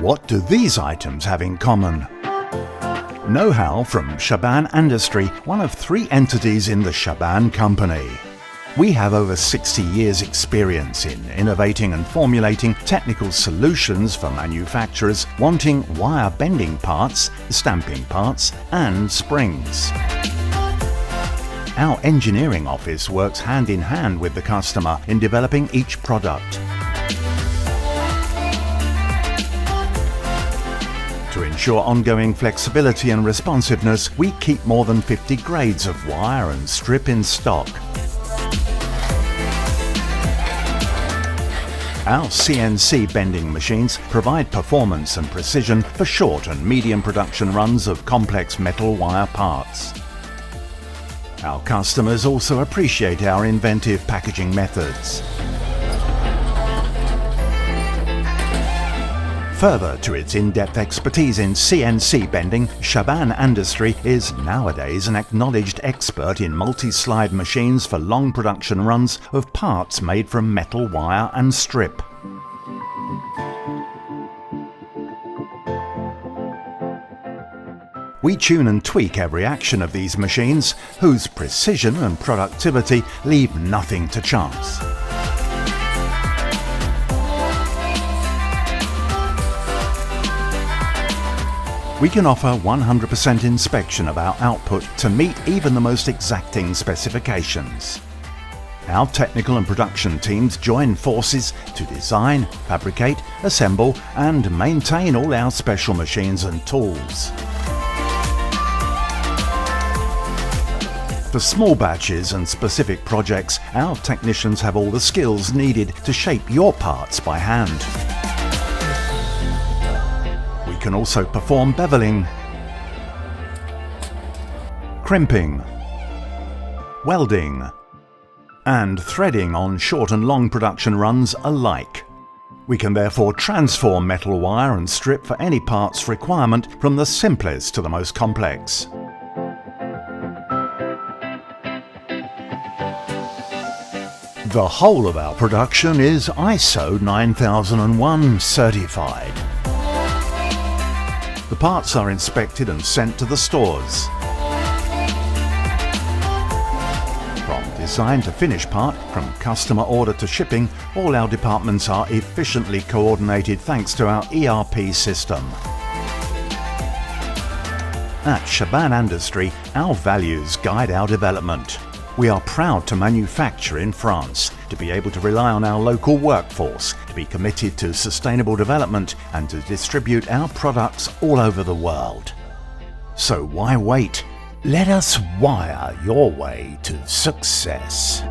What do these items have in common? Know-how from Chabanne Industry, one of 3 entities in the Chabanne company. We have over 60 years' experience in innovating and formulating technical solutions for manufacturers wanting wire bending parts, stamping parts and springs. Our engineering office works hand in hand with the customer in developing each product. To ensure ongoing flexibility and responsiveness, we keep more than 50 grades of wire and strip in stock. Our CNC bending machines provide performance and precision for short and medium production runs of complex metal wire parts. Our customers also appreciate our inventive packaging methods. Further to its in-depth expertise in CNC bending, Chabanne Industry is nowadays an acknowledged expert in multi-slide machines for long production runs of parts made from metal wire and strip. We tune and tweak every action of these machines, whose precision and productivity leave nothing to chance. We can offer 100% inspection of our output to meet even the most exacting specifications. Our technical and production teams join forces to design, fabricate, assemble and maintain all our special machines and tools. For small batches and specific projects, our technicians have all the skills needed to shape your parts by hand. We can also perform beveling, crimping, welding, and threading on short and long production runs alike. We can therefore transform metal wire and strip for any parts requirement, from the simplest to the most complex. The whole of our production is ISO 9001 certified. The parts are inspected and sent to the stores. From design to finish part, from customer order to shipping, all our departments are efficiently coordinated thanks to our ERP system. At Chabanne Industry, our values guide our development. We are proud to manufacture in France, to be able to rely on our local workforce, to be committed to sustainable development and to distribute our products all over the world. So why wait? Let us wire your way to success.